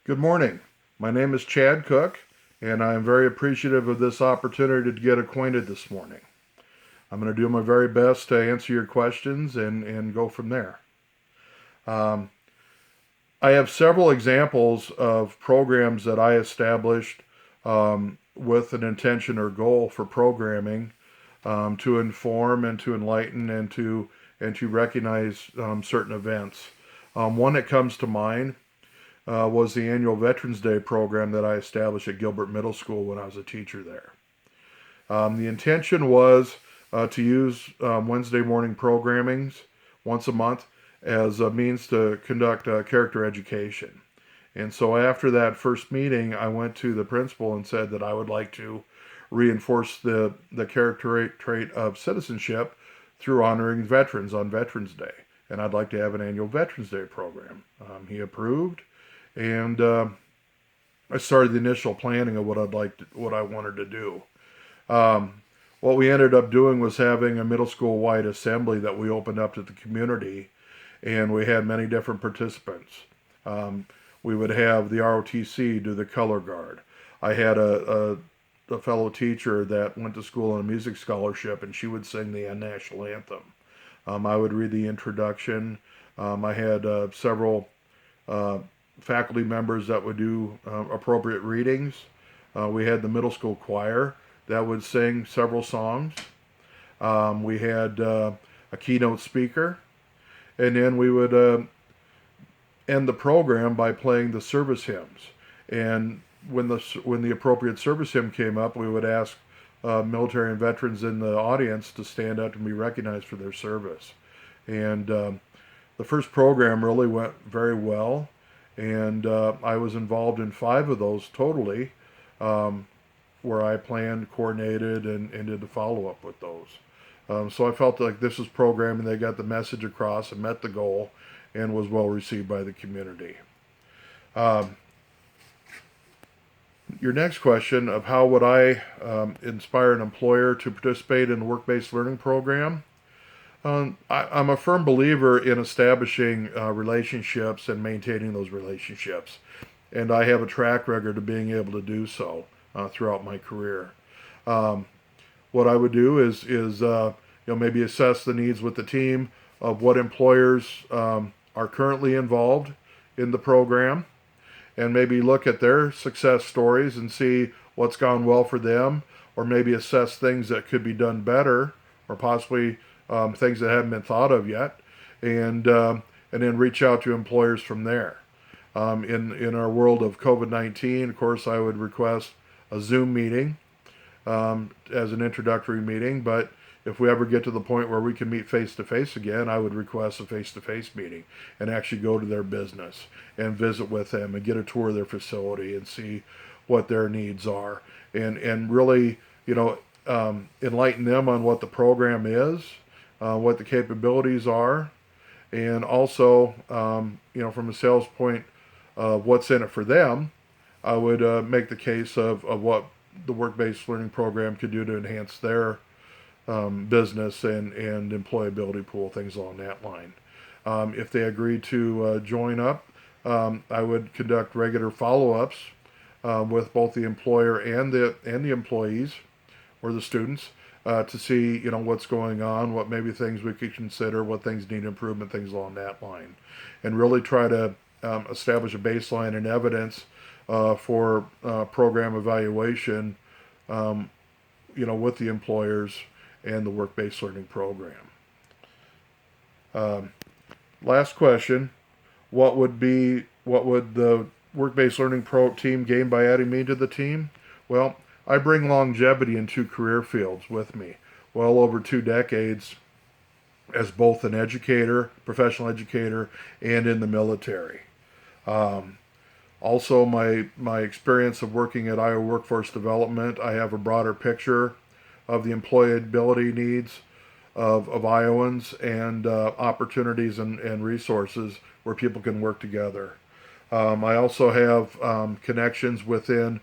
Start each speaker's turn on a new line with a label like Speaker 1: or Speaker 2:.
Speaker 1: Good morning. My name is Chad Cook, and I am very appreciative of this opportunity to get acquainted this morning. I'm going to do my very best to answer your questions and go from there. Um, I have several examples of programs that I established with an intention or goal for programming to inform and to enlighten and to recognize certain events. One that comes to mind was the annual Veterans Day program that I established at Gilbert Middle School when I was a teacher there. The intention was to use Wednesday morning programmings once a month as a means to conduct character education. And so after that first meeting, I went to the principal and said that I would like to reinforce the character trait of citizenship through honoring veterans on Veterans Day. And I'd like to have an annual Veterans Day program. He approved, and I started the initial planning of what I wanted to do. Um, what we ended up doing was having a middle school wide assembly that we opened up to the community, and we had many different participants. Um, we would have the ROTC do the color guard. I had a fellow teacher that went to school on a music scholarship, and she would sing the national anthem. I would read the introduction. I had several uh, faculty members that would do appropriate readings. We had the middle school choir that would sing several songs. We had a keynote speaker, and then we would end the program by playing the service hymns. And when the appropriate service hymn came up, we would ask military and veterans in the audience to stand up and be recognized for their service. And the first program really went very well, and I was involved in 5 of those totally, um, where I planned, coordinated, and did the follow up with those. So I felt like this was programming. They got the message across and met the goal, and was well received by the community. Um, your next question of how would I inspire an employer to participate in a work-based learning program? I'm a firm believer in establishing relationships and maintaining those relationships, and I have a track record of being able to do so throughout my career. Um, what I would do is maybe assess the needs with the team of what employers are currently involved in the program, and maybe look at their success stories and see what's gone well for them, or maybe assess things that could be done better, or possibly things that haven't been thought of yet, and then reach out to employers from there. In our world of COVID-19, of course, I would request a Zoom meeting as an introductory meeting, but if we ever get to the point where we can meet face to face again, I would request a face to face meeting and actually go to their business and visit with them and get a tour of their facility and see what their needs are, and really, enlighten them on what the program is, what the capabilities are, and also, from a sales point of what's in it for them. I would make the case of what the work-based learning program could do to enhance their business and employability pool, things along that line. If they agree to join up, I would conduct regular follow-ups with both the employer and the employees or the students to see what's going on, what maybe things we could consider, what things need improvement, things along that line, and really try to establish a baseline and evidence for program evaluation, with the employers and the work-based learning program. Um, Last question: what would the work-based learning pro team gain by adding me to the team? Well, I bring longevity in 2 career fields with me, well over 2 decades as both an educator, professional educator, and in the military. Um, Also, my experience of working at Iowa Workforce Development, I have a broader picture of the employability needs of Iowans and opportunities and resources where people can work together. I also have connections within